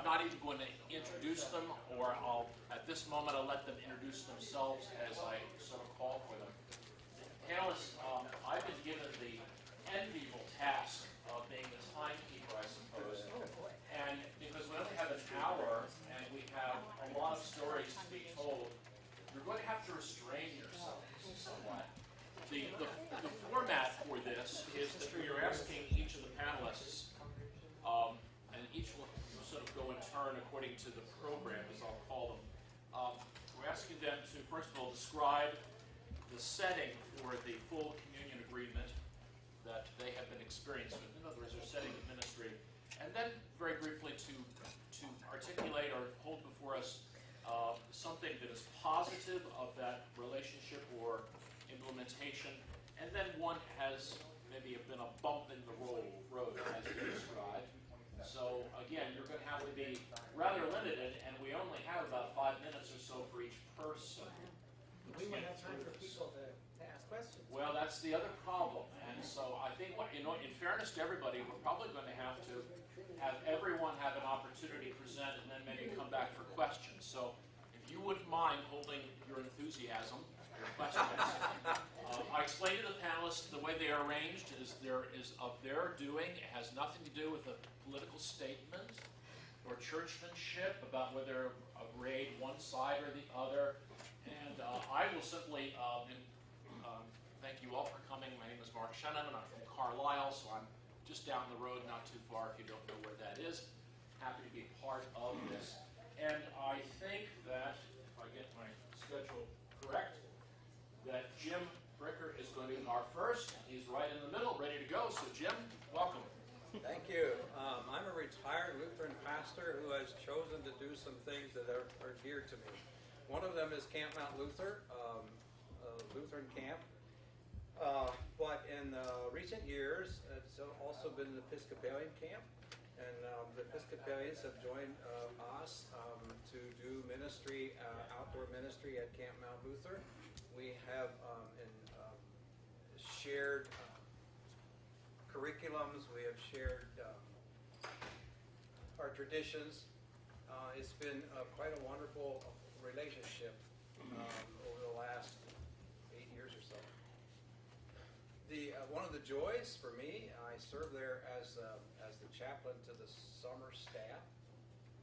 I'm not even going to introduce them, or at this moment, I'll let them introduce themselves as I sort of call for them. Panelists, I've been given the enviable task of being the timekeeper, I suppose. And because we only have an hour and we have a lot of stories to be told, you're going to have to restrain yourselves somewhat. The format for this is that we are asking each of the panelists, and each will sort of go in turn according to the program, as I'll call them. We're asking them to, first of all, describe the setting for the full communion agreement that they have been experienced with. In other words, their setting of ministry. And then, very briefly, to articulate or hold before us something that is positive of that relationship or implementation, and then one has maybe been a bump in the road, as you described. So again, you're going to have to be rather limited, and we only have about 5 minutes or so for each person. We might have time for people to ask questions. Well, that's the other problem, and so I think, in fairness to everybody, we're probably going to have everyone have an opportunity to present, and then maybe come back for questions. So, if you wouldn't mind holding your enthusiasm, your questions. I explained to the panelists the way they are arranged is of their doing. It has nothing to do with a political statement or churchmanship about whether a raid one side or the other. And I will simply thank you all for coming. My name is Mark Scheneman. I'm from Carlisle, so I'm just down the road, not too far if you don't know where that is. Happy to be part of this. And I think that, if I get my schedule correct, that Jim Bricker is going to be our first. He's right in the middle, ready to go. So Jim, welcome. Thank you. I'm a retired Lutheran pastor who has chosen to do some things that are dear to me. One of them is Camp Mount Luther, Lutheran camp. But in recent years, it's also been an Episcopalian camp. And the Episcopalians have joined us to do ministry, outdoor ministry at Camp Mount Luther. We have shared curriculums. We have shared our traditions. It's been quite a wonderful relationship over the last 8 years or so. One of the joys for me, I serve there as the chaplain to the summer staff,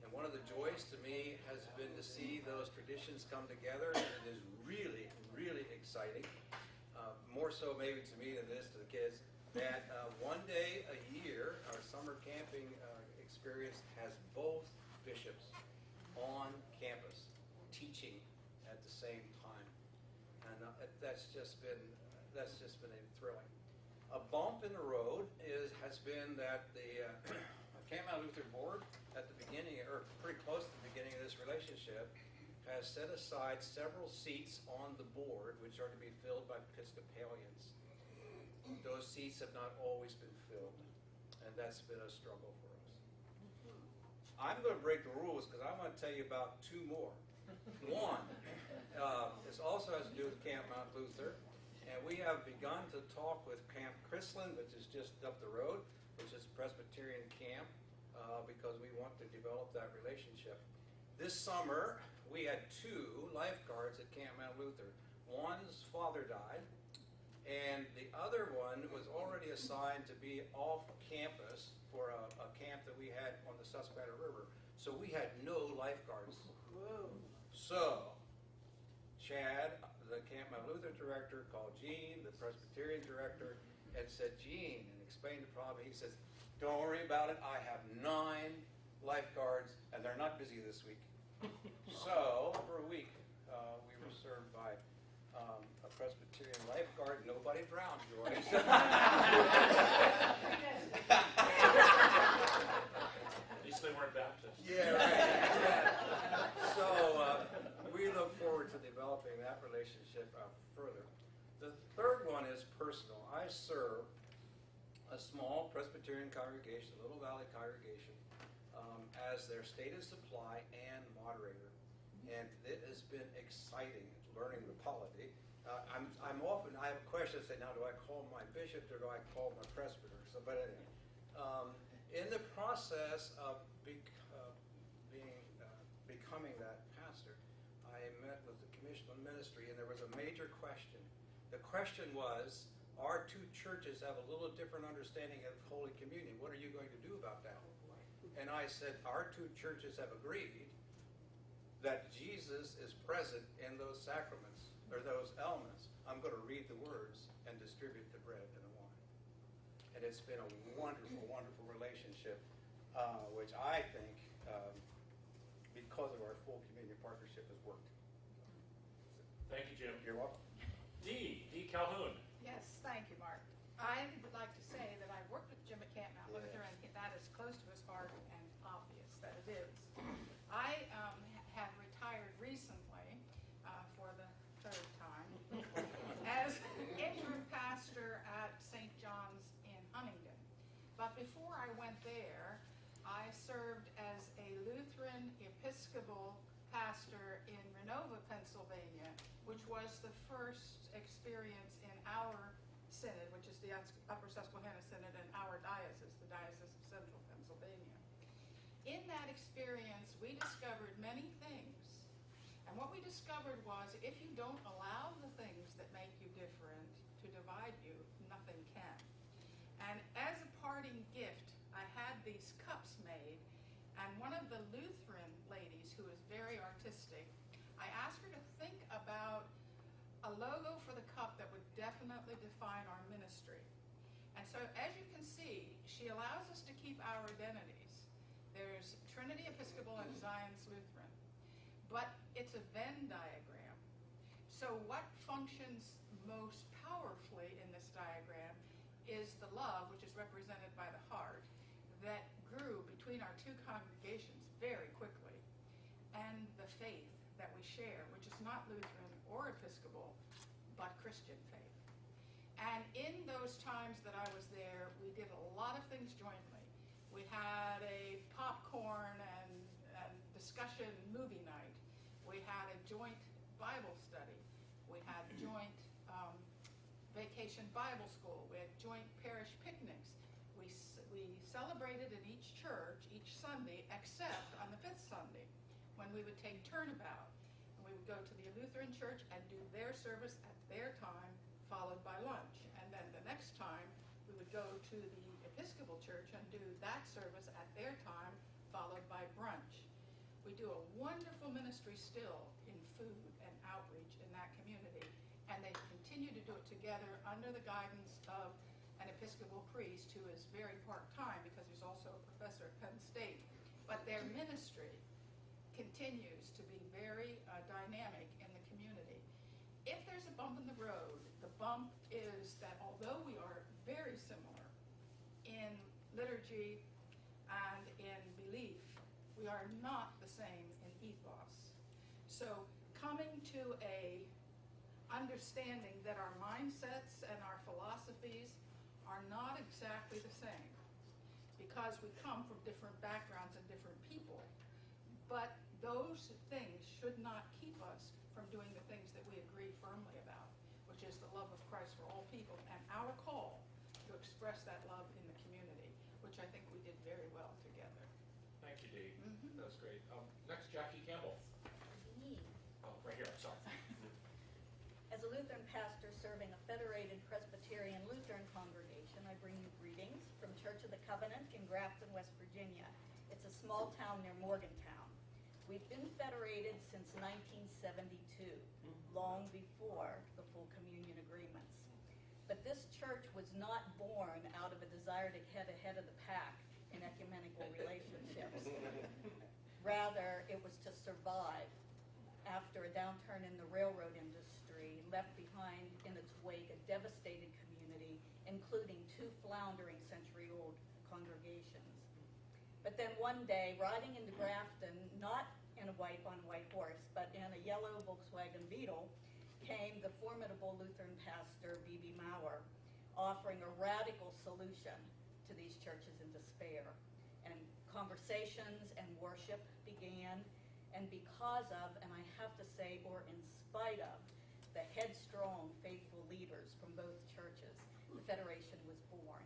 and one of the joys to me has been to see those traditions come together, and it is really, really exciting. More so maybe to me than it is to the kids, that one day a year, our summer camping experience has both bishops on campus teaching at the same time, and that's just been thrilling. A bump in the road has been that the Camp Mount Luther board at the beginning, or pretty close to the beginning of this relationship, has set aside several seats on the board which are to be filled by Episcopalians. Those seats have not always been filled, and that's been a struggle for us. I'm going to break the rules because I want to tell you about two more. One, this also has to do with Camp Mount Luther, and we have begun to talk with Camp Chrisland, which is just up the road, which is a Presbyterian camp, because we want to develop that relationship. This summer, we had 2 lifeguards at Camp Mount Luther. One's father died, and the other one was already assigned to be off campus for a camp that we had on the Susquehanna River. So we had no lifeguards. Whoa. So Chad, the Camp Mount Luther director, called Gene, the Presbyterian director, and said, Gene, and explained the problem. He says, don't worry about it. I have 9 lifeguards, and they're not busy this week. So for a week, we were served by a Presbyterian lifeguard. Nobody drowned, Joyce. At least they weren't Baptists. Yeah, right. So we look forward to developing that relationship further. The third one is personal. I serve a small Presbyterian congregation, a Little Valley congregation, as their stated supply and moderator. And it has been exciting learning the polity. I'm often, I have a question, I say, now do I call my bishop or do I call my presbyter? So, but anyway, in the process of becoming that pastor, I met with the commission on ministry, and there was a major question. The question was, our two churches have a little different understanding of Holy Communion. What are you going to do about that? And I said, our two churches have agreed that Jesus is present in those sacraments, or those elements. I'm going to read the words and distribute the bread and the wine. And it's been a wonderful, wonderful relationship, which I think, because of our full communion partnership, has worked. Thank you, Jim. You're welcome. Dee Calhoun. Yes, thank you, Mark. I would like to say that I worked with Jim at Camp Mount Luther, and that is close to his heart and obvious that it is. I have retired recently, for the third time, as interim pastor at St. John's in Huntingdon. But before I went there, I served as a Lutheran Episcopal pastor in Renova, Pennsylvania, which was the first experience in our synod, which is the Upper Susquehanna Synod, and our diocese, the Diocese of Central Pennsylvania. In that experience, we discovered many things. And what we discovered was, if you don't allow the things that make you different to divide you, nothing can. And as a parting gift, I had these cups made, and one of the Lutheran ladies, who is very artistic, I asked her to think about a logo for the cup that would definitely define our ministry. And so, as you can see, she allows us to keep our identities. There's Trinity Episcopal and Zion's Lutheran. But it's a Venn diagram. So what functions most powerfully in this diagram is the love, which is represented by the heart, that grew between our two congregations very quickly, and the faith that we share, which is not Lutheran or Episcopal, but Christian faith. And in those times that I was there, we did a lot of things jointly. We had a popcorn and discussion movie night. We had a joint Bible study. We had joint vacation Bible school. We had joint parish picnics. We celebrated in each church each Sunday, except on the fifth Sunday, when we would take turnabout. And we would go to the Lutheran church and do their service at their time, followed by lunch. And then the next time, we would go to the Episcopal church and do that service at their time, followed by brunch. We do a wonderful ministry still in food and outreach in that community, and they continue to do it together under the guidance of an Episcopal priest who is very part-time because he's also a professor at Penn State. But their ministry continues to be very dynamic in the community. If there's a bump in the road, the bump is that although we are very similar in liturgy and in belief, we are not the same in ethos. So coming to a understanding that our mindsets and our philosophies are not exactly the same, because we come from different backgrounds and different people. But those things should not keep us from doing the things that we agree firmly about, which is the love of Christ for all people, and our call to express that love in the community, which I think we did very well together. Thank you, Dee. That was great. Next, Jackie Campbell. Me. Oh, right here, I'm sorry. As a Lutheran pastor serving a federated Presbyterian Lutheran congregation, I bring you greetings from Church of the Covenant in Grafton, West Virginia. It's a small town near Morgantown. We've been federated since 1972, long before the full communion agreements. But this church was not born out of a desire to get ahead of the pack in ecumenical relationships. Rather, it was to survive after a downturn in the railroad industry left behind in its wake a devastated community, including two floundering century-old congregations. But then one day, riding into Grafton, not in a white-on-white horse, but in a yellow Volkswagen Beetle, came the formidable Lutheran pastor, B.B. Maurer, offering a radical solution to these churches in despair. And conversations and worship began, and because of, and I have to say, or in spite of, the headstrong, faithful leaders from both churches, the Federation was born.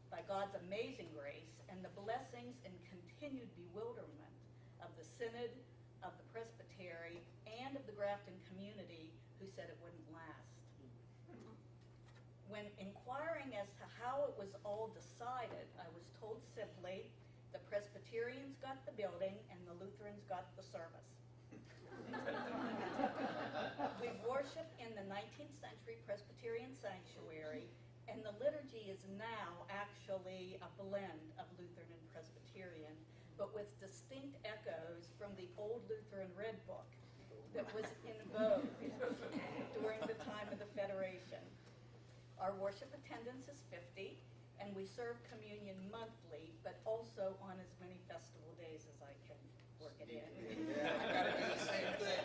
By God's amazing grace and the blessings and continued bewilderment of the Synod, of the Presbytery, and of the Grafton community who said it wouldn't last. When inquiring as to how it was all decided, I was told simply, the Presbyterians got the building and the Lutherans got the service. We worship in the 19th century Presbyterian sanctuary, and the liturgy is now actually a blend of Lutheran and Presbyterian, but with distinct echoes from the old Lutheran Red Book that was in vogue during the time of the Federation. Our worship attendance is 50, and we serve communion monthly, but also on as many festival days as I can work it in. Yeah, I gotta do the same thing.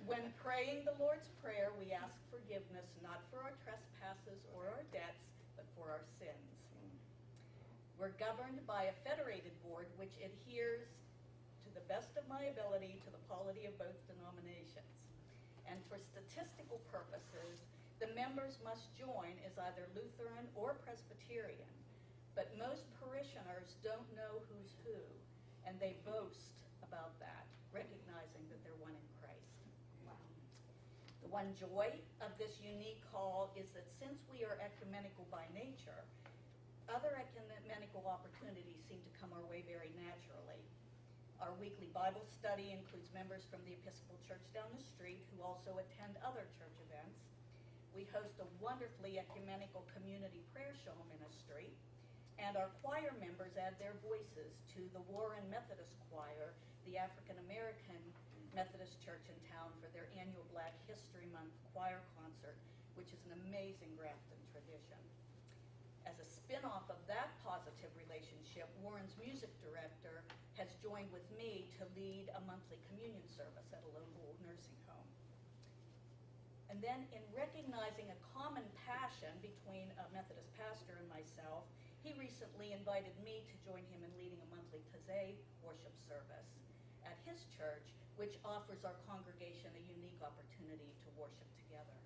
When praying the Lord's Prayer, we ask forgiveness not for our trespasses or our debts, but for our sins. We're governed by a federated board which adheres to the best of my ability to the polity of both denominations. And for statistical purposes, the members must join as either Lutheran or Presbyterian, but most parishioners don't know who's who, and they boast about that, recognizing that they're one in Christ. The one joy of this unique call is that since we are ecumenical by nature, other ecumenical opportunities seem to come our way very naturally. Our weekly Bible study includes members from the Episcopal Church down the street who also attend other church events. We host a wonderfully ecumenical community prayer show ministry, and our choir members add their voices to the Warren Methodist Choir, the African American Methodist church in town, for their annual Black History Month choir concert, which is an amazing Grafton tradition. As a spin-off of that positive relationship, Warren's music director has joined with me to lead a monthly communion service at a local nursing home. And then in recognizing a common passion between a Methodist pastor and myself, he recently invited me to join him in leading a monthly Taizé worship service at his church, which offers our congregation a unique opportunity to worship together.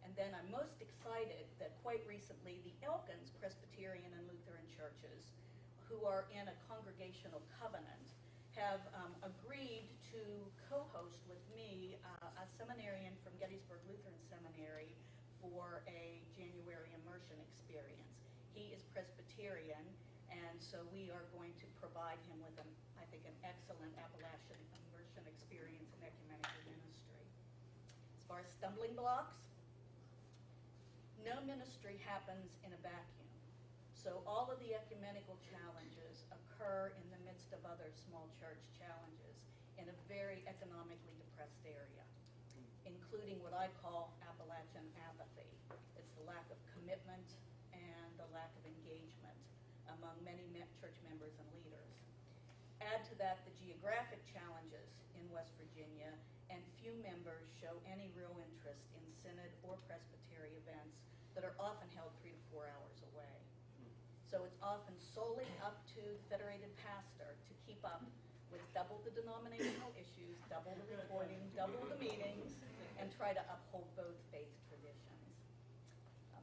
And then I'm most excited that quite recently the Elkins Presbyterian and Lutheran churches, who are in a congregational covenant, have agreed to co-host with me a seminarian from Gettysburg Lutheran Seminary for a January immersion experience. He is Presbyterian, and so we are going to provide him with, I think, an excellent Appalachian immersion experience in ecumenical ministry. As far as stumbling blocks, no ministry happens in a vacuum. So all of the ecumenical challenges occur in the midst of other small church challenges in a very economically depressed area, including what I call Appalachian apathy. It's the lack of commitment and the lack of engagement among many church members and leaders. Add to that the geographic challenges in West Virginia, and few members show any real interest in synod or presbytery events that are often held 3 to 4 hours away. So it's often solely up to the federated pastor to keep up with double the denominational issues, double the reporting, double the meetings, and try to uphold both faith traditions.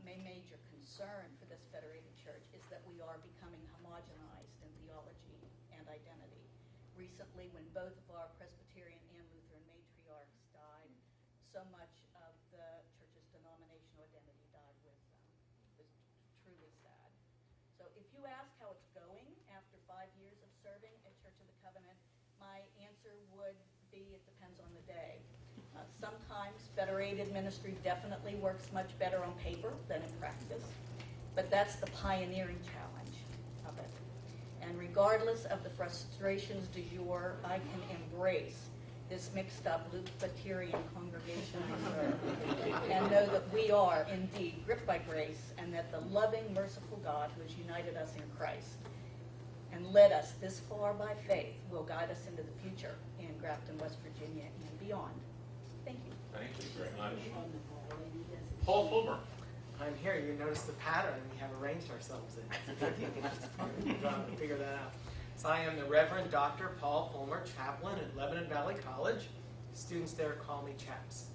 My major concern for this federated church is that we are becoming homogenized in theology and identity. Recently, when both of our Presbyterian and Lutheran matriarchs died, so much of the church's denominational identity died with them. It was truly sad. So if you ask how it's going after 5 years of serving at Church of the Covenant, my answer would be it depends on the day. Sometimes federated ministry definitely works much better on paper than in practice, but that's the pioneering challenge of it. And regardless of the frustrations du jour, I can embrace this mixed up Luciferian congregation and know that we are indeed gripped by grace, and that the loving, merciful God who has united us in Christ and led us this far by faith will guide us into the future in Grafton, West Virginia, and beyond. Thank you. Thank you very much. Paul Fullmer. I'm here. You notice the pattern we have arranged ourselves in. Trying to figure that out. So I am the Reverend Dr. Paul Fullmer, chaplain at Lebanon Valley College. Students there call me Chaps.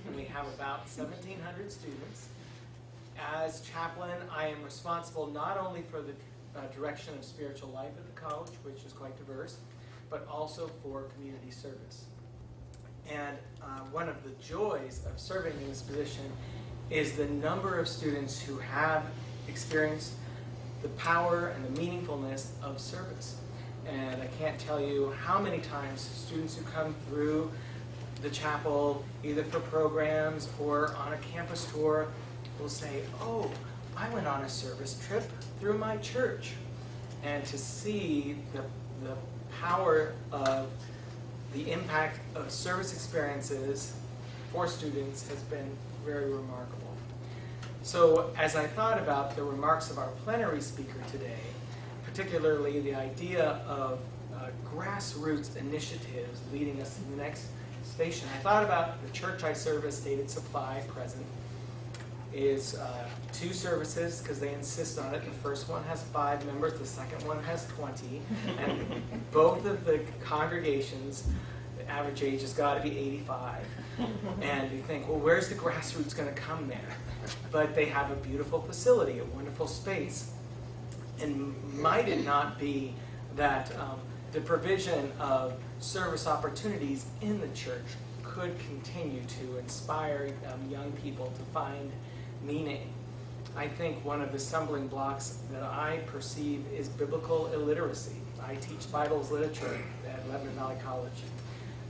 And we have about 1,700 students. As chaplain, I am responsible not only for the direction of spiritual life at the college, which is quite diverse, but also for community service. And one of the joys of serving in this position is the number of students who have experienced the power and the meaningfulness of service. And I can't tell you how many times students who come through the chapel, either for programs or on a campus tour, will say, oh, I went on a service trip through my church. And to see the power of the impact of service experiences for students has been very remarkable. So as I thought about the remarks of our plenary speaker today, particularly the idea of grassroots initiatives leading us to the next station, I thought about the church I serve as stated supply present is 2 services because they insist on it. The first one has 5 members, the second one has 20, and both of the congregations, the average age has got to be 85. And you think, well, where's the grassroots going to come there? But they have a beautiful facility, a wonderful space. And might it not be that the provision of service opportunities in the church could continue to inspire young people to find meaning? I think one of the stumbling blocks that I perceive is biblical illiteracy. I teach Bibles literature at Lebanon Valley College.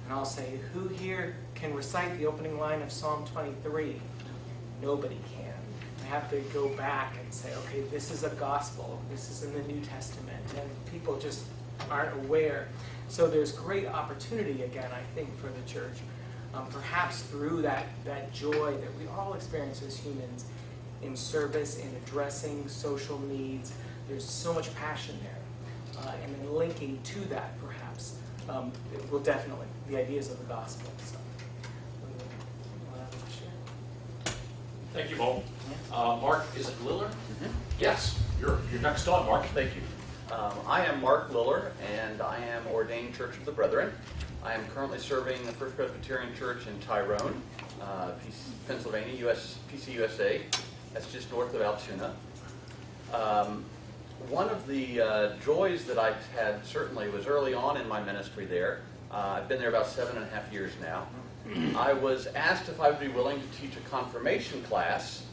And I'll say, who here can recite the opening line of Psalm 23? Nobody can. I have to go back and say, okay, this is a gospel. This is in the New Testament. And people just aren't aware. So there's great opportunity, again, I think, for the church. Perhaps through that joy that we all experience as humans in service, in addressing social needs. There's so much passion there. And then linking to that, perhaps, it will definitely, the ideas of the gospel. So, Thank you, Bo. Mark, is it Liller? Mm-hmm. Yes, you're next on, Mark. Thank you. I am Mark Liller, and I am ordained Church of the Brethren. I am currently serving the First Presbyterian Church in Tyrone, Pennsylvania, PCUSA. That's just north of Altoona. One of the joys that I've had certainly was early on in my ministry there. I've been there about 7.5 years now. I was asked if I would be willing to teach a confirmation class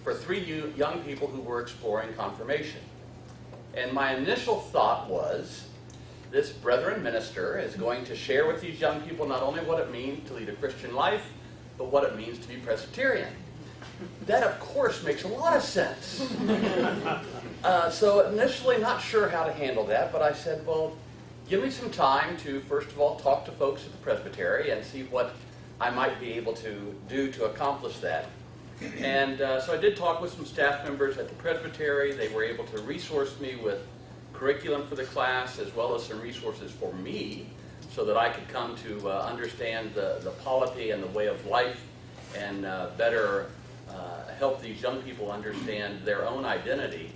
for 3 young people who were exploring confirmation. And my initial thought was, this brethren minister is going to share with these young people not only what it means to lead a Christian life, but what it means to be Presbyterian. That, of course, makes a lot of sense. So initially not sure how to handle that, but I said, well, give me some time to, first of all, talk to folks at the Presbytery and see what I might be able to do to accomplish that. And so I did talk with some staff members at the Presbytery. They were able to resource me with curriculum for the class as well as some resources for me so that I could come to understand the polity and the way of life and better help these young people understand their own identity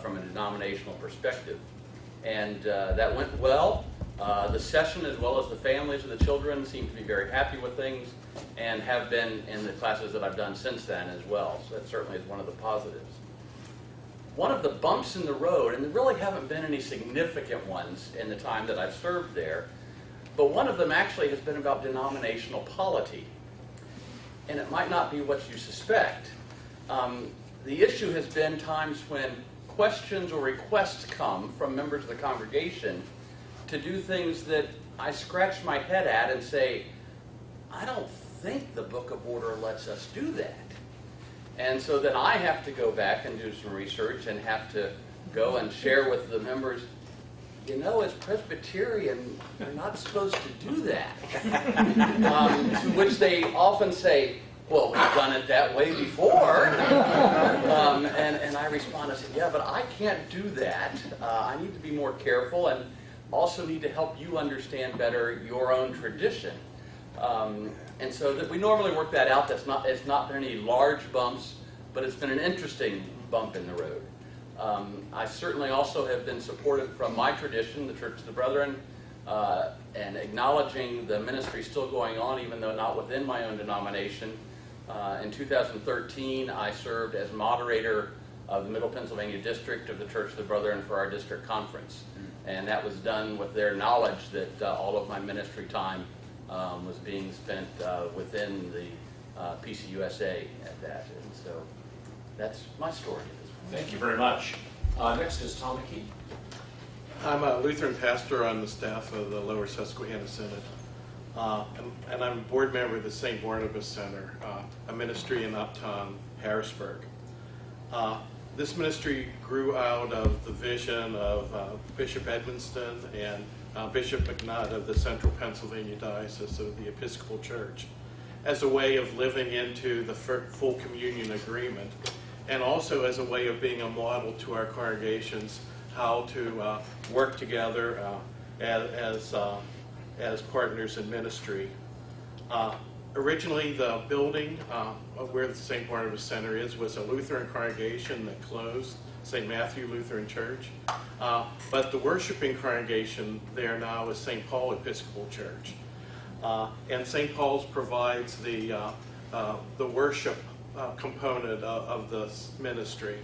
from a denominational perspective. And that went well. The session as well as the families of the children seem to be very happy with things and have been in the classes that I've done since then as well. So that certainly is one of the positives. One of the bumps in the road, and there really haven't been any significant ones in the time that I've served there, but one of them actually has been about denominational polity. And it might not be what you suspect. The issue has been times when questions or requests come from members of the congregation to do things that I scratch my head at and say, I don't think the Book of Order lets us do that. And so then I have to go back and do some research and have to go and share with the members, you know, as Presbyterian, you're not supposed to do that. To which they often say, well, we've done it that way before. And I respond, I said, yeah, but I can't do that. I need to be more careful and also need to help you understand better your own tradition. And so that we normally work that out. It's not been any large bumps, but it's been an interesting bump in the road. I certainly also have been supported from my tradition, the Church of the Brethren, and acknowledging the ministry still going on, even though not within my own denomination. In 2013, I served as moderator of the Middle Pennsylvania District of the Church of the Brethren for our district conference. And that was done with their knowledge that all of my ministry time was being spent within the PCUSA at that. And so that's my story at this point. Thank you very much. Next is Tom McKee. I'm a Lutheran pastor on the staff of the Lower Susquehanna Synod. And I'm a board member of the St. Barnabas Center, a ministry in Upton, Harrisburg. This ministry grew out of the vision of Bishop Edmonston and Bishop McNutt of the Central Pennsylvania Diocese of the Episcopal Church as a way of living into the full communion agreement, and also as a way of being a model to our congregations how to work together as partners in ministry. Originally, the building where the St. Barnabas Center is was a Lutheran congregation that closed, St. Matthew Lutheran Church. But the worshiping congregation there now is St. Paul Episcopal Church. And St. Paul's provides the worship component of the ministry.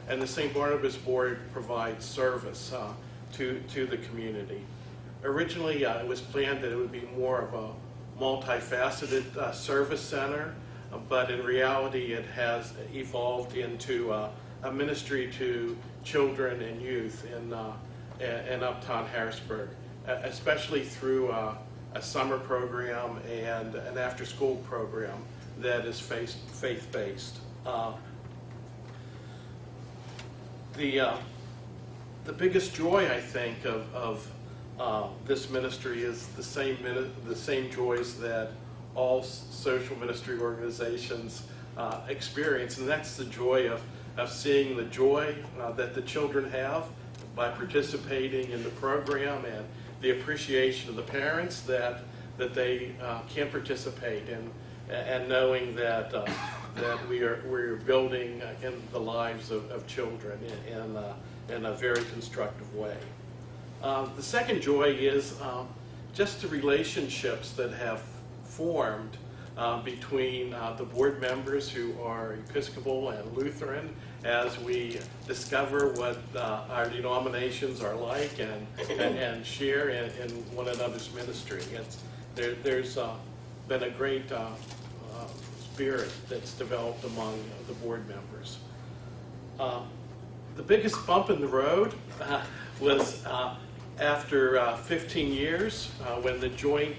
And the St. Barnabas Board provides service to the community. Originally, it was planned that it would be more of a multifaceted service center, but in reality it has evolved into a ministry to children and youth in Uptown Harrisburg, especially through a summer program and an after-school program that is faith-based. The biggest joy, I think, of this ministry is the same joys that all social ministry organizations experience, and that's the joy of seeing the joy that the children have by participating in the program, and the appreciation of the parents that they can participate in, and knowing that we're building in the lives of children in a very constructive way. The second joy is just the relationships that have formed between the board members who are Episcopal and Lutheran as we discover what our denominations are like and share in one another's ministry. There's been a great spirit that's developed among the board members. The biggest bump in the road was after 15 years, when the joint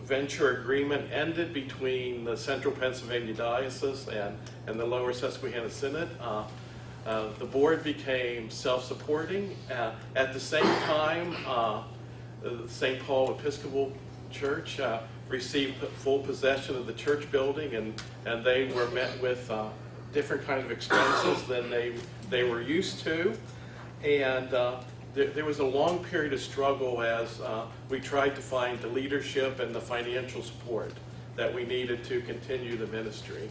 venture agreement ended between the Central Pennsylvania Diocese and the Lower Susquehanna Synod, the board became self-supporting. At the same time, the St. Paul Episcopal Church received full possession of the church building, and they were met with different kinds of expenses than they were used to. And there was a long period of struggle as we tried to find the leadership and the financial support that we needed to continue the ministry.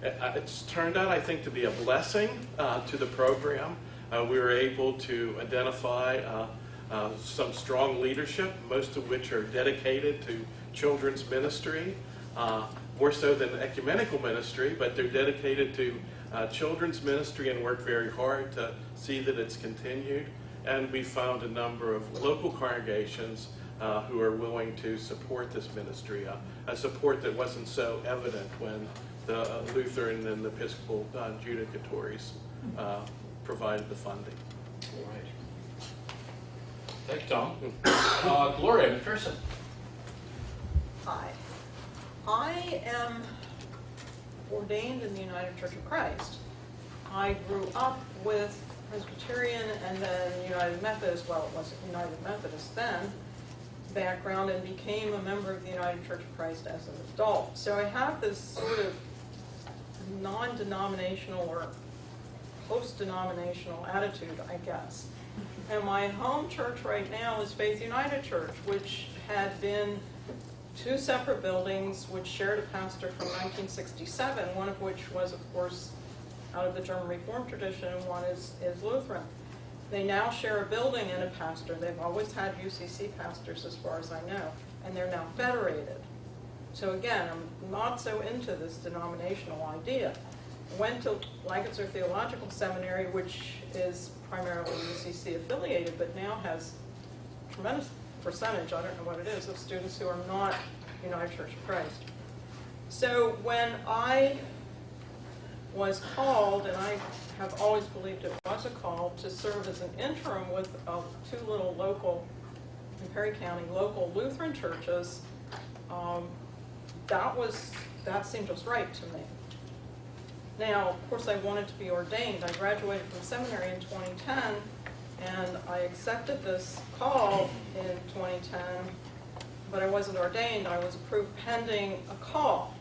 It's turned out, I think, to be a blessing to the program. We were able to identify some strong leadership, most of which are dedicated to children's ministry, more so than ecumenical ministry, but they're dedicated to children's ministry and work very hard to see that it's continued. And we found a number of local congregations who are willing to support this ministry, a support that wasn't so evident when the Lutheran and the Episcopal judicatories provided the funding. All right. Thank you, Tom. Gloria McPherson. Hi. I am ordained in the United Church of Christ. I grew up with Presbyterian and then United Methodist, well, it wasn't United Methodist then, background, and became a member of the United Church of Christ as an adult. So I have this sort of non-denominational or post-denominational attitude, I guess. And my home church right now is Faith United Church, which had been two separate buildings which shared a pastor from 1967, one of which was, of course, out of the German Reformed tradition, and one is Lutheran. They now share a building and a pastor. They've always had UCC pastors as far as I know, and they're now federated. So again, I'm not so into this denominational idea. went to Lancaster Theological Seminary, which is primarily UCC affiliated, but now has a tremendous percentage, I don't know what it is, of students who are not United Church of Christ. So when I was called, and I have always believed it was a call, to serve as an interim with two little local, in Perry County, local Lutheran churches, that seemed just right to me. Now, of course, I wanted to be ordained. I graduated from seminary in 2010, and I accepted this call in 2010, but I wasn't ordained. I was approved pending a call.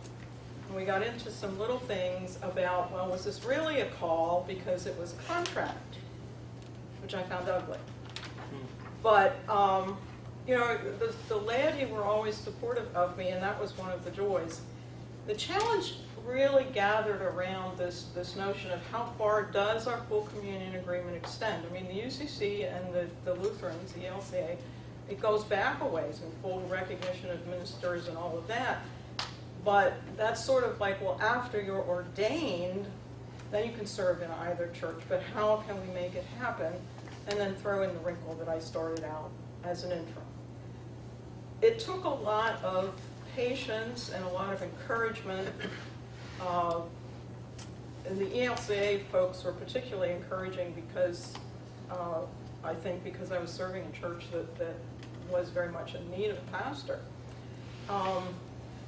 And we got into some little things about, well, was this really a call because it was a contract, which I found ugly. But, the laity were always supportive of me, and that was one of the joys. The challenge really gathered around this notion of how far does our full communion agreement extend. I mean, the UCC and the Lutherans, the ELCA, it goes back a ways in full recognition of ministers and all of that. But that's sort of like, well, after you're ordained, then you can serve in either church. But how can we make it happen? And then throw in the wrinkle that I started out as an interim. It took a lot of patience and a lot of encouragement. And the ELCA folks were particularly encouraging because, I think because I was serving a church that was very much in need of a pastor.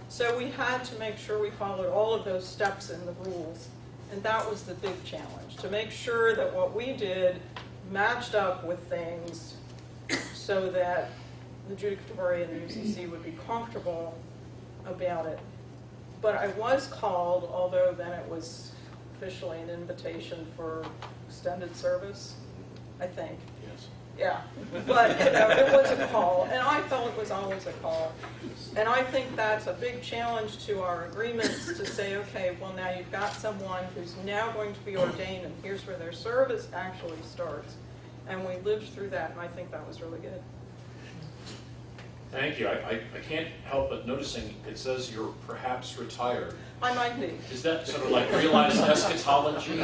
So we had to make sure we followed all of those steps in the rules. And that was the big challenge, to make sure that what we did matched up with things so that the judicatory and the UCC would be comfortable about it. But I was called, although then it was officially an invitation for extended service, I think. Yes. Yeah, but it was a call, and I felt it was always a call. And I think that's a big challenge to our agreements to say, okay, well now you've got someone who's now going to be ordained, and here's where their service actually starts. And we lived through that, and I think that was really good. Thank you. I can't help but noticing it says you're perhaps retired. I might be. Is that sort of like realized eschatology?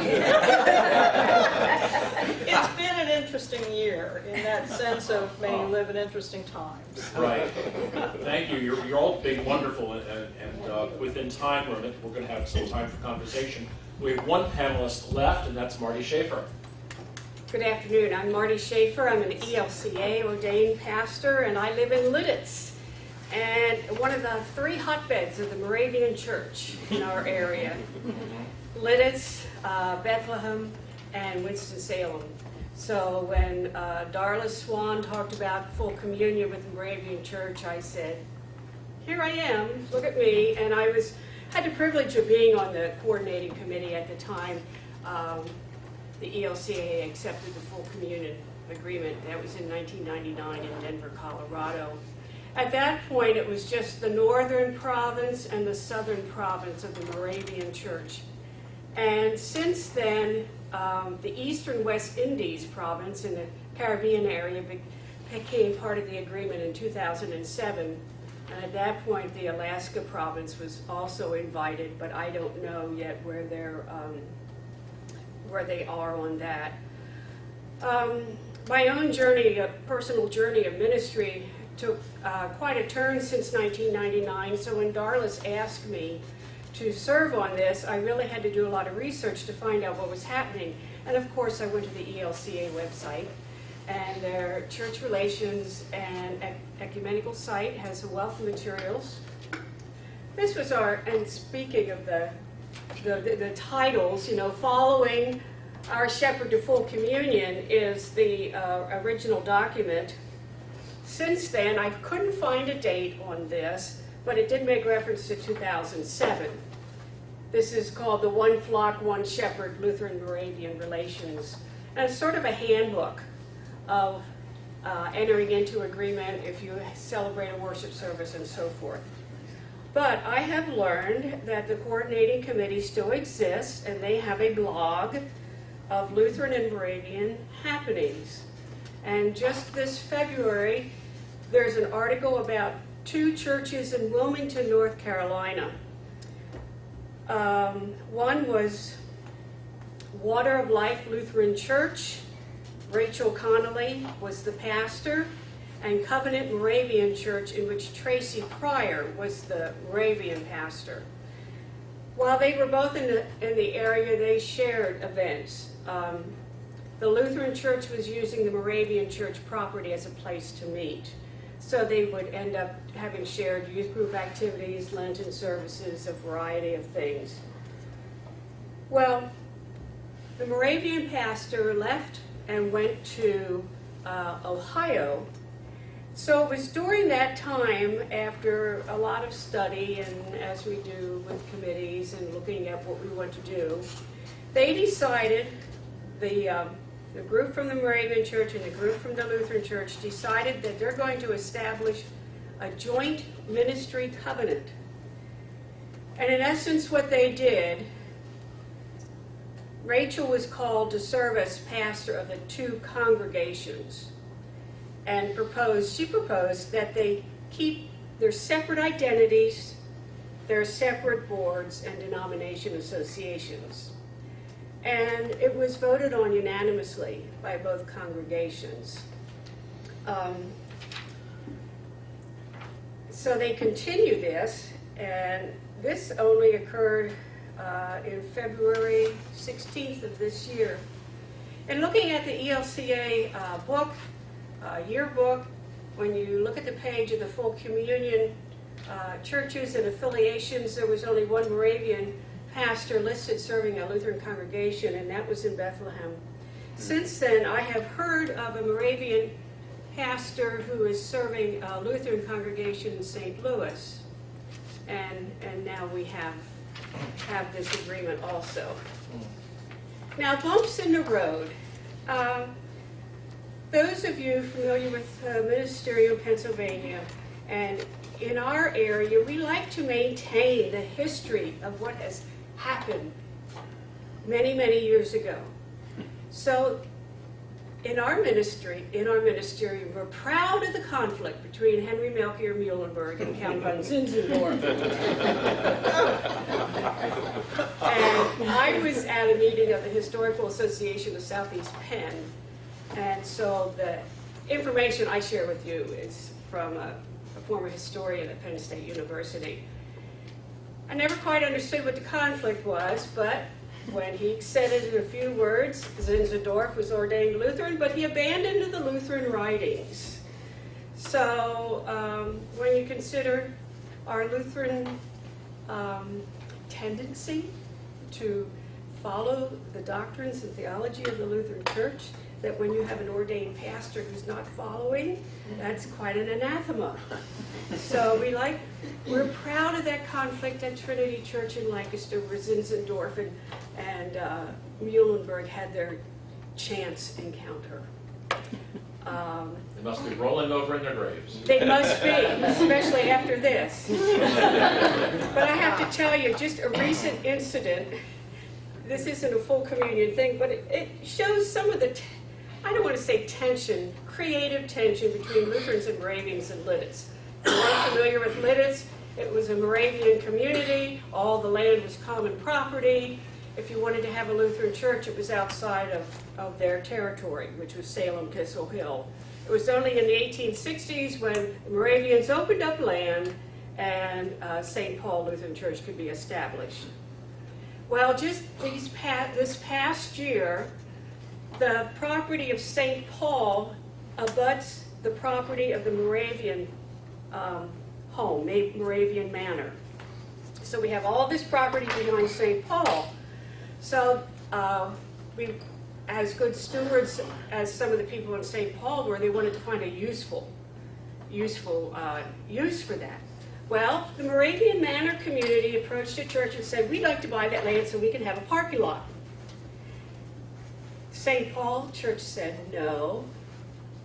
It's been an interesting year in that sense of may you live in interesting times. Right. Thank you. You're all big, wonderful, and within time we're going to have some time for conversation. We have one panelist left, and that's Marty Sheaffer. Good afternoon. I'm Marty Sheaffer. I'm an ELCA ordained pastor, and I live in Lidditz, and one of the 3 hotbeds of the Moravian Church in our area. Lidditz, Bethlehem, and Winston-Salem. So when Darla Swan talked about full communion with the Moravian Church, I said, here I am, look at me. And I had the privilege of being on the coordinating committee at the time. The ELCA accepted the full communion agreement. That was in 1999 in Denver, Colorado. At that point, it was just the northern province and the southern province of the Moravian Church. And since then, the eastern West Indies province in the Caribbean area became part of the agreement in 2007. And at that point, the Alaska province was also invited, but I don't know yet where they are on that. My own journey, personal journey of ministry, took quite a turn since 1999. So when Darla's asked me to serve on this, I really had to do a lot of research to find out what was happening. And of course, I went to the ELCA website, and their church relations and ecumenical site has a wealth of materials. This was and speaking of the titles, following our Shepherd to Full Communion is the original document. Since then, I couldn't find a date on this, but it did make reference to 2007. This is called the One Flock, One Shepherd Lutheran Moravian Relations. And it's sort of a handbook of entering into agreement if you celebrate a worship service and so forth. But I have learned that the coordinating committee still exists, and they have a blog of Lutheran and Moravian happenings. And just this February, there's an article about 2 churches in Wilmington, North Carolina. One was Water of Life Lutheran Church. Rachel Connolly was the pastor, and Covenant Moravian Church, in which Tracy Pryor was the Moravian pastor. While they were both in the area, they shared events. The Lutheran Church was using the Moravian Church property as a place to meet. So they would end up having shared youth group activities, Lenten services, a variety of things. Well, the Moravian pastor left and went to Ohio. So it was during that time, after a lot of study, and as we do with committees and looking at what we want to do, they decided, the group from the Moravian Church and the group from the Lutheran Church decided that they're going to establish a joint ministry covenant. And in essence, what they did, Rachel was called to serve as pastor of the two congregations, and she proposed that they keep their separate identities, their separate boards and denomination associations. And it was voted on unanimously by both congregations. So they continue this, and this only occurred in February 16th of this year. And looking at the ELCA book, yearbook, when you look at the page of the full communion churches and affiliations, there was only one Moravian pastor listed serving a Lutheran congregation, and that was in Bethlehem. Since then, I have heard of a Moravian pastor who is serving a Lutheran congregation in St. Louis, and now we have this agreement also. Now, bumps in the road. Those of you familiar with ministerial Pennsylvania, and in our area, we like to maintain the history of what has happened many, many years ago. So in our ministerium, we're proud of the conflict between Henry Melchior Muhlenberg and Count von Zinzendorf. And I was at a meeting of the Historical Association of Southeast Penn, and so the information I share with you is from a former historian at Penn State University. I never quite understood what the conflict was, but when he said it in a few words, Zinzendorf was ordained Lutheran, but he abandoned the Lutheran writings. So when you consider our Lutheran tendency to follow the doctrines and theology of the Lutheran Church, that when you have an ordained pastor who's not following, that's quite an anathema. So we're proud of that conflict at Trinity Church in Lancaster, where Zinzendorf and Muhlenberg had their chance encounter. They must be rolling over in their graves. They must be, especially after this. But I have to tell you, just a recent incident, this isn't a full communion thing, but it shows some of the, I don't want to say tension, creative tension between Lutherans and Moravians and Lidditz. If you aren't familiar with Lidditz, it was a Moravian community. All the land was common property. If you wanted to have a Lutheran church, it was outside of their territory, which was Salem, Kissel Hill. It was only in the 1860s when the Moravians opened up land and St. Paul Lutheran Church could be established. Well, just this past year, the property of St. Paul abuts the property of the Moravian home, Moravian Manor. So we have all this property behind St. Paul. So we, as good stewards as some of the people in St. Paul were, they wanted to find a useful use for that. Well, the Moravian Manor community approached the church and said, we'd like to buy that land so we can have a parking lot. St. Paul Church said, no,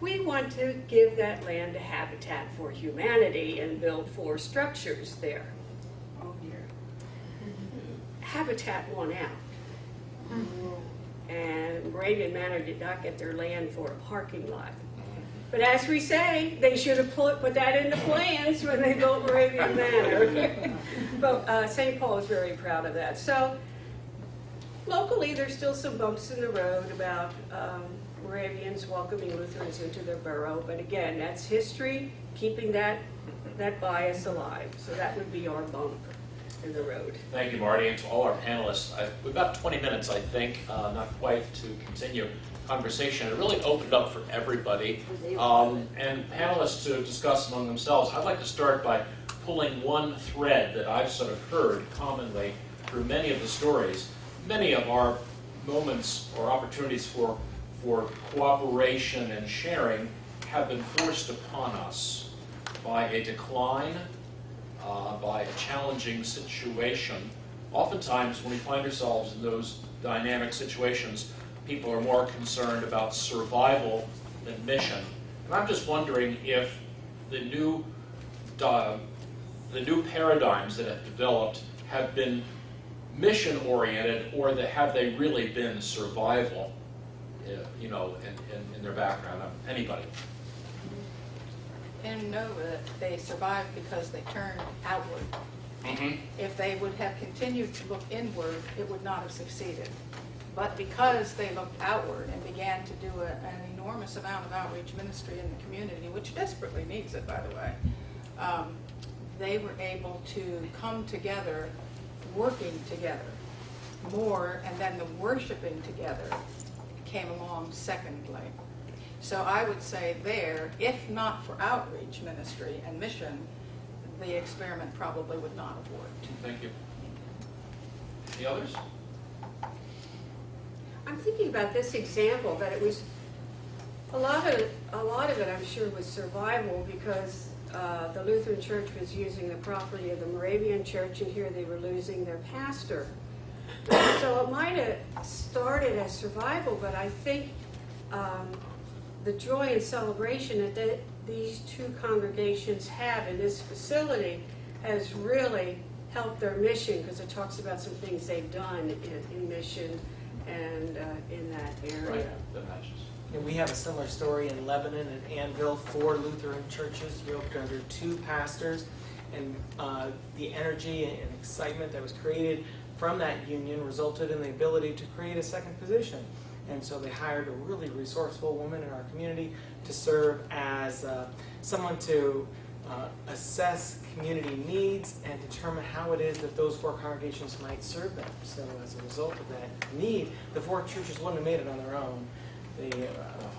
we want to give that land to Habitat for Humanity and build 4 structures there. Oh dear. Habitat won out. And Moravian Manor did not get their land for a parking lot. But as we say, they should have put that in the plans when they built Moravian Manor. But St. Paul is very proud of that. So Locally, there's still some bumps in the road about Moravians welcoming Lutherans into their borough, but again, that's history, keeping that bias alive. So that would be our bump in the road. Thank you, Marty, and to all our panelists. We've got 20 minutes, I think, not quite, to continue conversation. It really opened up for everybody, and panelists to discuss among themselves. I'd like to start by pulling one thread that I've sort of heard commonly through many of the stories. Many of our moments or opportunities for cooperation and sharing have been forced upon us by a decline, by a challenging situation. Oftentimes, when we find ourselves in those dynamic situations, people are more concerned about survival than mission. And I'm just wondering if the new paradigms that have developed have been mission-oriented, or have they really been survival, in their background? Anybody? And know that they survived because they turned outward. Mm-hmm. If they would have continued to look inward, it would not have succeeded. But because they looked outward and began to do an enormous amount of outreach ministry in the community, which desperately needs it, by the way, they were able to come together, working together more, and then the worshiping together came along secondly. So I would say there, if not for outreach ministry and mission, the experiment probably would not have worked. Thank you. The others? I'm thinking about this example, that it was a lot of it, I'm sure, was survival, because the Lutheran Church was using the property of the Moravian Church, and here they were losing their pastor. So it might have started as survival, but I think the joy and celebration that these two congregations have in this facility has really helped their mission, because it talks about some things they've done in mission and in that area. Right. The matches. And we have a similar story in Lebanon and Annville, 4 Lutheran churches yoked under 2 pastors, and the energy and excitement that was created from that union resulted in the ability to create a second position. And so they hired a really resourceful woman in our community to serve as someone to assess community needs and determine how it is that those 4 congregations might serve them. So as a result of that need, the 4 churches wouldn't have made it on their own. They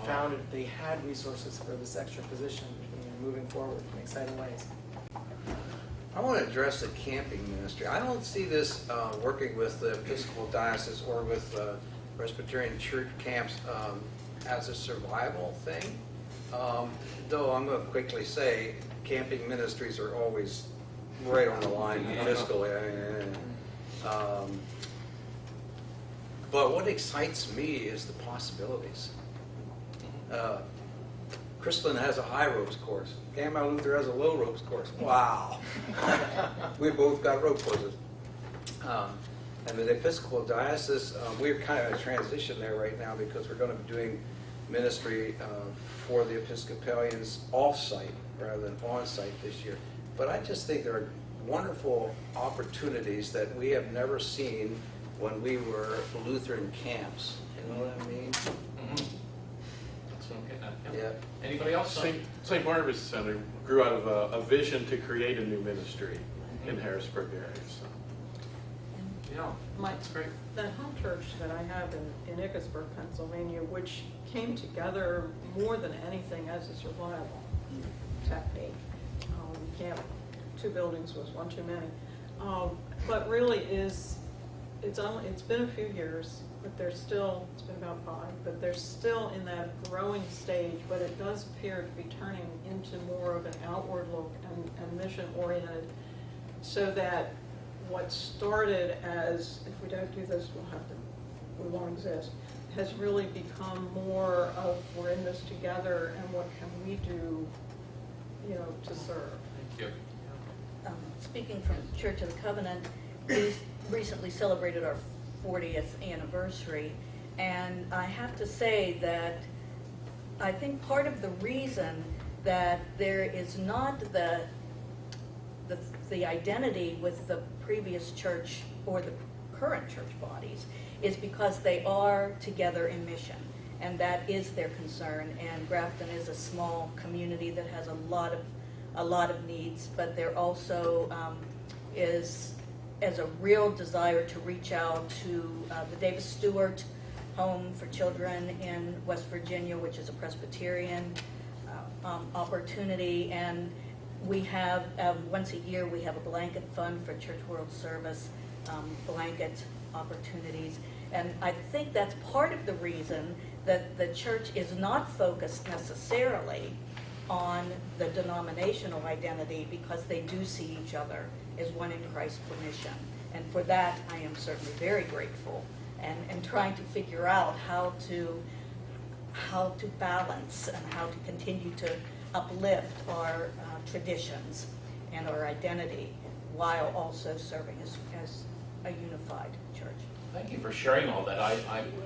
found that they had resources for this extra position, moving forward in exciting ways. I want to address the camping ministry. I don't see this working with the Episcopal Diocese or with Presbyterian church camps as a survival thing. Though I'm going to quickly say camping ministries are always right on the line fiscally. But what excites me is the possibilities. Christland has a high ropes course. Campbell Luther has a low ropes course. Wow. We both got rope courses. And the Episcopal Diocese, we're kind of in a transition there right now, because we're going to be doing ministry for the Episcopalians off-site rather than on-site this year. But I just think there are wonderful opportunities that we have never seen when we were Lutheran camps. You know what I mean? Mm-hmm. That's what I'm getting at. Yeah. Anybody else? St. Barnabas Center grew out of a vision to create a new ministry in Harrisburg area. So. Yeah, that's great. That home church that I have in Ickesburg, Pennsylvania, which came together more than anything as a survival technique. Camp, 2 buildings was one too many. But really it's been a few years, but it's been about 5, but they're still in that growing stage, but it does appear to be turning into more of an outward look and mission oriented, so that what started as, if we don't do this, we won't exist, has really become more of, we're in this together, and what can we do, to serve. Thank you. Speaking from Church of the Covenant, we recently celebrated our 40th anniversary, and I have to say that I think part of the reason that there is not the identity with the previous church or the current church bodies is because they are together in mission, and that is their concern. And Grafton is a small community that has a lot of needs, but there also is a real desire to reach out to the Davis Stewart Home for Children in West Virginia, which is a Presbyterian opportunity. And we have, once a year, we have a blanket fund for Church World Service, blanket opportunities. And I think that's part of the reason that the church is not focused necessarily on the denominational identity, because they do see each other as one in Christ for mission. And for that, I am certainly very grateful, and trying to figure out how to balance and how to continue to uplift our traditions and our identity while also serving as a unified church. Thank you for sharing all that.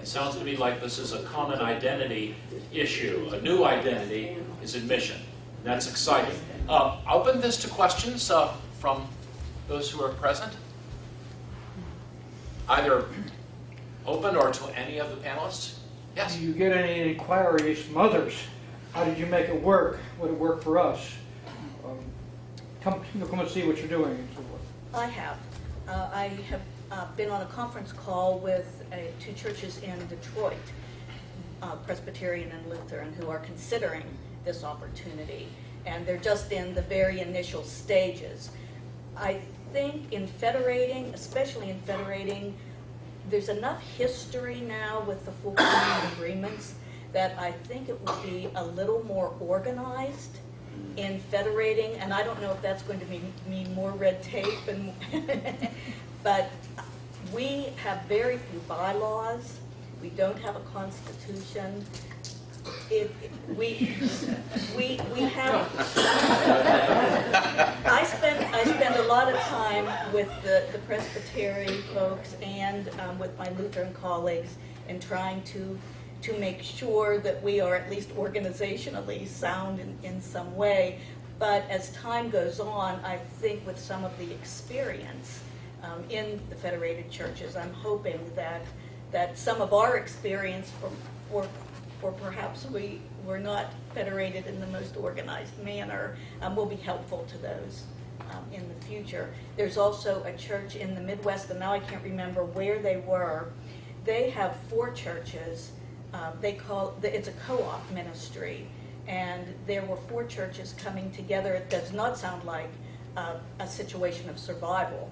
It sounds to me like this is a common identity issue. A new identity is in mission. And that's exciting. I'll open this to questions from those who are present. Either open or to any of the panelists. Yes? Do you get any inquiries from others? How did you make it work? Would it work for us? Come and see what you're doing and so forth. I have. I have been on a conference call with two churches in Detroit, Presbyterian and Lutheran, who are considering this opportunity. And they're just in the very initial stages. I think in federating, especially in federating, there's enough history now with the full community agreements that I think it would be a little more organized in federating, and I don't know if that's going to mean more red tape, but we have very few bylaws. We don't have a constitution. We have. I spend a lot of time with the Presbyterian folks and with my Lutheran colleagues in trying to make sure that we are at least organizationally sound in some way. But as time goes on, I think with some of the experience in the federated churches, I'm hoping that some of our experience for perhaps we're not federated in the most organized manner will be helpful to those in the future. There's also a church in the Midwest, and now I can't remember where they were. They have 4 churches. It's a co-op ministry, and there were 4 churches coming together. It does not sound like a situation of survival.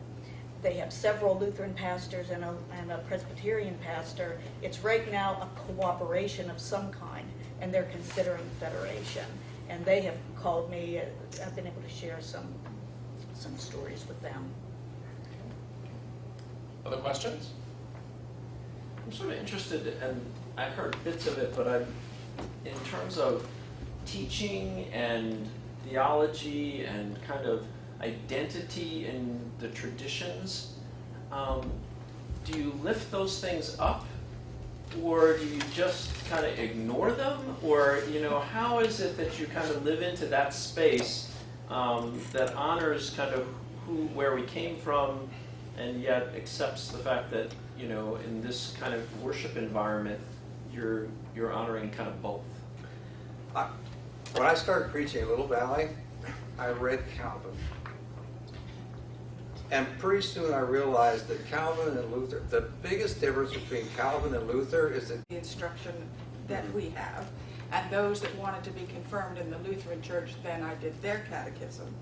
They have several Lutheran pastors and a Presbyterian pastor. It's right now a cooperation of some kind, and they're considering federation. And they have called me. I've been able to share some stories with them. Other questions? I'm sort of interested, and I've heard bits of it, but in terms of teaching and theology and kind of identity in the traditions, do you lift those things up, or do you just kind of ignore them, or how is it that you kind of live into that space that honors kind of where we came from, and yet accepts the fact that in this kind of worship environment you're honoring kind of both? When I started preaching at Little Valley, I read Calvin. And pretty soon I realized that Calvin and Luther, the biggest difference between Calvin and Luther is that the instruction that we have, and those that wanted to be confirmed in the Lutheran Church, then I did their catechism.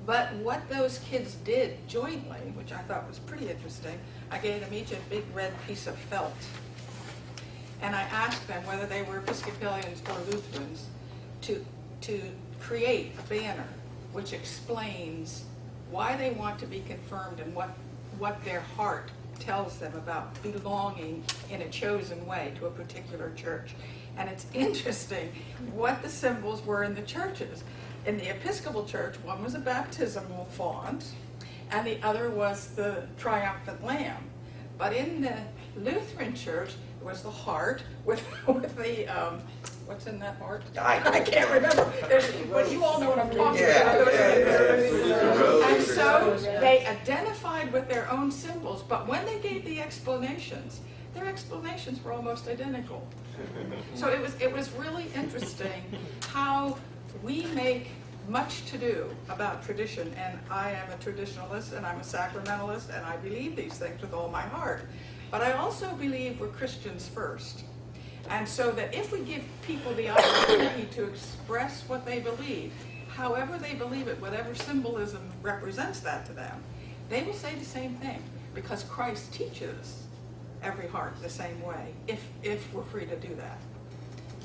But what those kids did jointly, which I thought was pretty interesting, I gave them each a big red piece of felt. And I asked them whether they were Episcopalians or Lutherans to create a banner which explains why they want to be confirmed and what their heart tells them about belonging in a chosen way to a particular church. And it's interesting what the symbols were in the churches. In the Episcopal Church, one was a baptismal font, and the other was the triumphant lamb. But in the Lutheran Church, it was the heart with the what's in that heart? I can't remember. But you all know what I'm talking about. And so they identified with their own symbols, but when they gave the explanations, their explanations were almost identical. So it was really interesting how we make much to do about tradition, and I am a traditionalist and I'm a sacramentalist and I believe these things with all my heart. But I also believe we're Christians first. And so that if we give people the opportunity to express what they believe, however they believe it, whatever symbolism represents that to them, they will say the same thing, because Christ teaches every heart the same way, if we're free to do that.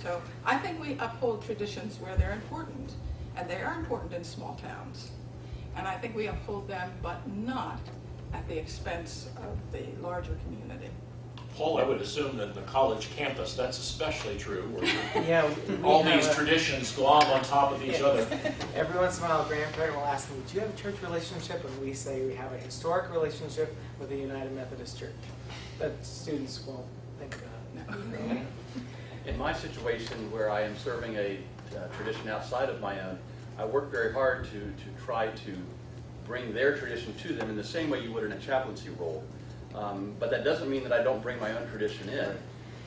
So I think we uphold traditions where they're important, and they are important in small towns. And I think we uphold them, but not at the expense of the larger community. Paul, I would assume that the college campus, that's especially true, where Yeah, all these traditions glom on top of each other. Every once in a while, a grandparent will ask me, do you have a church relationship? And we say we have a historic relationship with the United Methodist Church. But students won't think about it. No. In my situation where I am serving a tradition outside of my own, I work very hard to try to bring their tradition to them in the same way you would in a chaplaincy role. But that doesn't mean that I don't bring my own tradition in.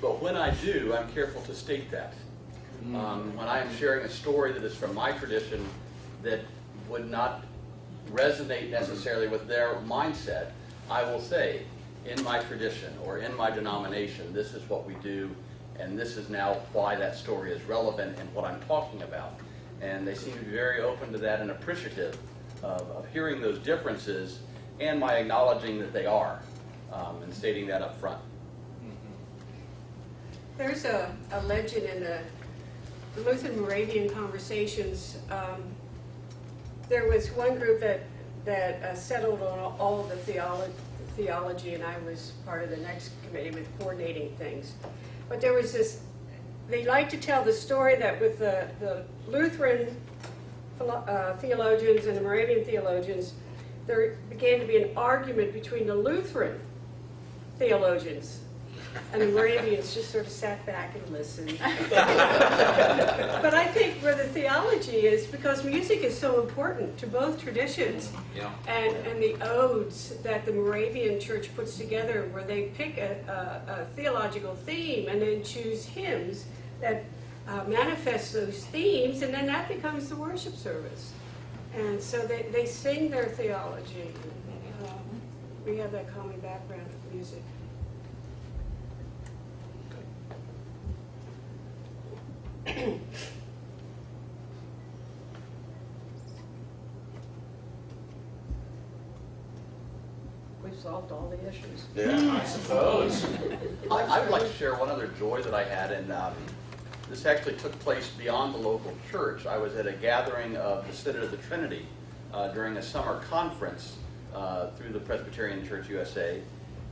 But when I do, I'm careful to state that. When I am sharing a story that is from my tradition that would not resonate necessarily with their mindset, I will say, in my tradition or in my denomination, this is what we do, and this is now why that story is relevant and what I'm talking about. And they seem to be very open to that and appreciative of hearing those differences and my acknowledging that they are. And stating that up front. There's a legend in the Lutheran Moravian Conversations. There was one group that settled on all of the theology, and I was part of the next committee with coordinating things. But there was this, they like to tell the story that with the Lutheran theologians and the Moravian theologians, there began to be an argument between the Lutheran theologians, and the Moravians just sort of sat back and listened. But I think where the theology is, because music is so important to both traditions, and the odes that the Moravian church puts together, where they pick a theological theme and then choose hymns that manifest those themes, and then that becomes the worship service. And so they sing their theology. We have that common background of music. We've solved all the issues. Yeah, I suppose. I would like to share one other joy that I had, and this actually took place beyond the local church. I was at a gathering of the Synod of the Trinity during a summer conference through the Presbyterian Church USA,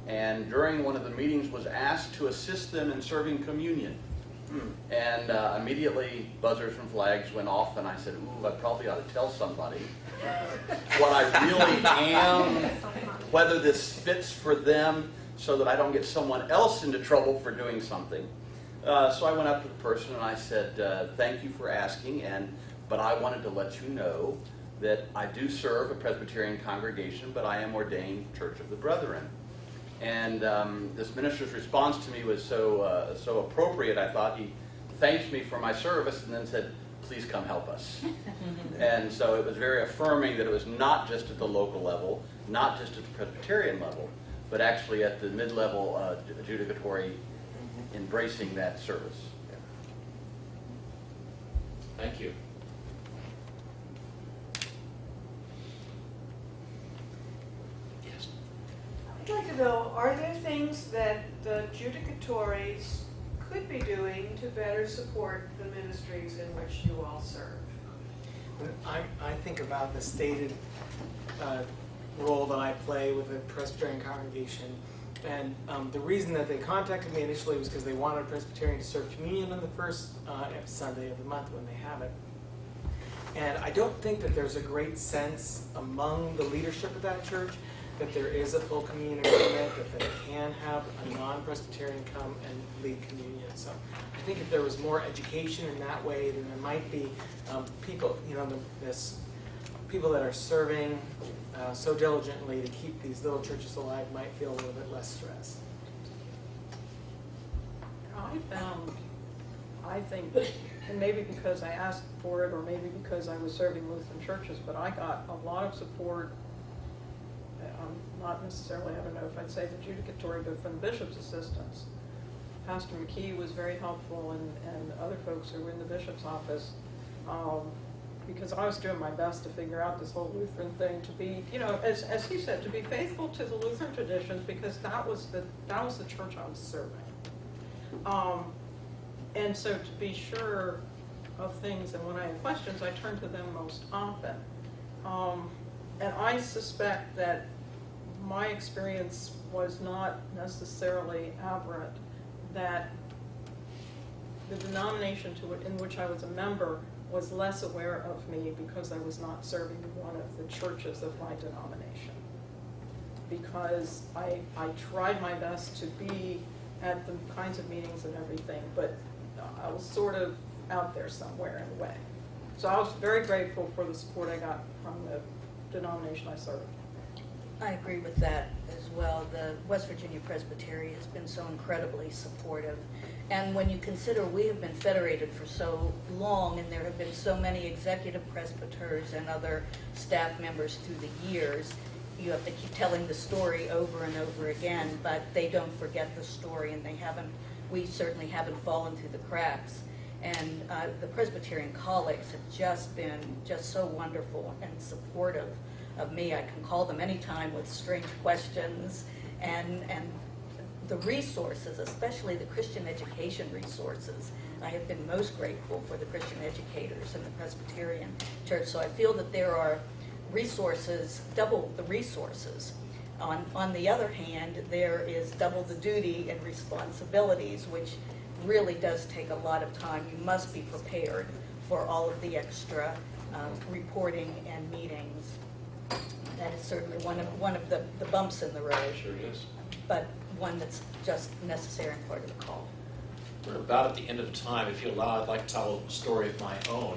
and during one of the meetings was asked to assist them in serving communion. And immediately buzzers and flags went off, and I said, ooh, I probably ought to tell somebody what I really am, whether this fits for them, so that I don't get someone else into trouble for doing something. So I went up to the person and I said, thank you for asking, but I wanted to let you know that I do serve a Presbyterian congregation, but I am ordained Church of the Brethren. And this minister's response to me was so appropriate. I thought he thanked me for my service and then said, please come help us. And so it was very affirming that it was not just at the local level, not just at the Presbyterian level, but actually at the mid-level adjudicatory embracing that service. Thank you. Yes. I'd like to know, are there things that the judicatories could be doing to better support the ministries in which you all serve? I think about the stated role that I play with a Presbyterian congregation. And the reason that they contacted me initially was because they wanted a Presbyterian to serve communion on the first Sunday of the month when they have it. And I don't think that there's a great sense among the leadership of that church that there is a full communion agreement, that they can have a non-Presbyterian come and lead communion. So I think if there was more education in that way, then there might be people, this people that are serving so diligently to keep these little churches alive might feel a little bit less stress? I think, and maybe because I asked for it, or maybe because I was serving Lutheran churches, but I got a lot of support, not necessarily, I don't know if I'd say the judicatory, but from the bishop's assistants. Pastor McKee was very helpful, and other folks who were in the bishop's office, because I was doing my best to figure out this whole Lutheran thing, to be, you know, as he said, to be faithful to the Lutheran traditions, because that was the church I was serving. And so to be sure of things, and when I have questions, I turn to them most often. And I suspect that my experience was not necessarily aberrant, that the denomination in which I was a member was less aware of me because I was not serving one of the churches of my denomination. Because I tried my best to be at the kinds of meetings and everything, but I was sort of out there somewhere in a way. So I was very grateful for the support I got from the denomination I served. I agree with that as well. The West Virginia Presbytery has been so incredibly supportive. And when you consider we have been federated for so long, and there have been so many executive presbyters and other staff members through the years, you have to keep telling the story over and over again, but they don't forget the story, and we certainly haven't fallen through the cracks. And the Presbyterian colleagues have just been so wonderful and supportive of me. I can call them anytime with strange questions, and the resources, especially the Christian education resources. I have been most grateful for the Christian educators in the Presbyterian Church. So I feel that there are resources, double the resources. On the other hand, there is double the duty and responsibilities, which really does take a lot of time. You must be prepared for all of the extra reporting and meetings. That is certainly one of the bumps in the road. Sure is. But one that's just necessary and part of the call. We're about at the end of time. If you allow, I'd like to tell a story of my own.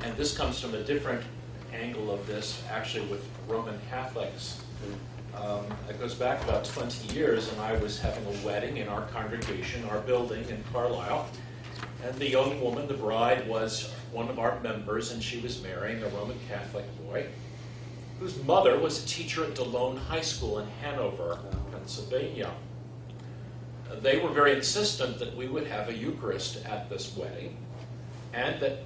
And this comes from a different angle of this, actually with Roman Catholics. It goes back about 20 years, and I was having a wedding in our congregation, our building in Carlisle. And the young woman, the bride, was one of our members, and she was marrying a Roman Catholic boy whose mother was a teacher at DeLone High School in Hanover, Pennsylvania. They were very insistent that we would have a Eucharist at this wedding, and that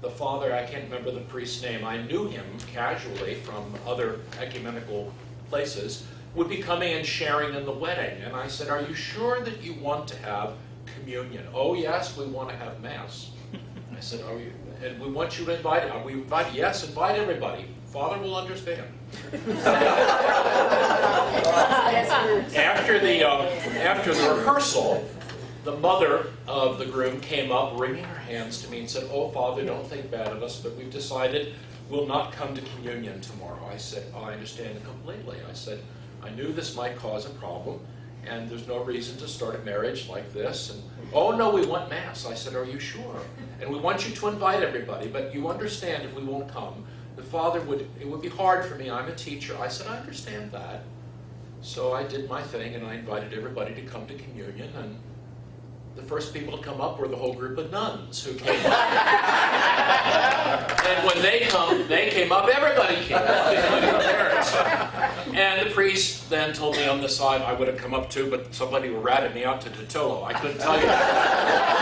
the father, I can't remember the priest's name, I knew him casually from other ecumenical places, would be coming and sharing in the wedding. And I said, "Are you sure that you want to have communion?" "Oh yes, we want to have Mass." I said, "Oh, and we want you to invite it." "Are we invited?" "Yes, invite everybody. Father will understand." After the rehearsal, the mother of the groom came up, wringing her hands to me, and said, "Oh, Father, don't think bad of us, but we've decided we'll not come to communion tomorrow." I said, "Oh, I understand completely." I said, "I knew this might cause a problem, and there's no reason to start a marriage like this." And, "Oh, no, we want Mass." I said, "Are you sure? And we want you to invite everybody, but you understand if we won't come. The Father it would be hard for me. I'm a teacher." I said, "I understand that." So I did my thing, and I invited everybody to come to communion, and the first people to come up were the whole group of nuns who came up. And when they came up, everybody came up, including the parents. And the priest then told me on the side I would have come up too, but somebody ratted me out to Totolo. I couldn't tell you that.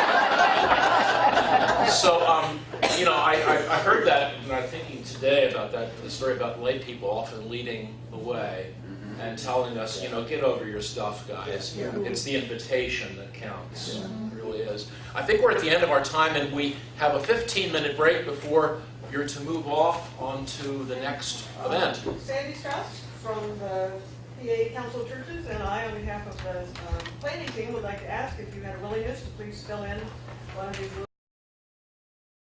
So, I heard that, and I'm thinking today about the story about lay people often leading the way and telling us, get over your stuff, guys. Yeah. It's the invitation that counts. Yeah. It really is. I think we're at the end of our time, and we have a 15-minute break before you're to move off onto the next event. Sandy Strauss from the PA Council of Churches, and I, on behalf of the planning team, would like to ask if you had a willingness to please fill in one of these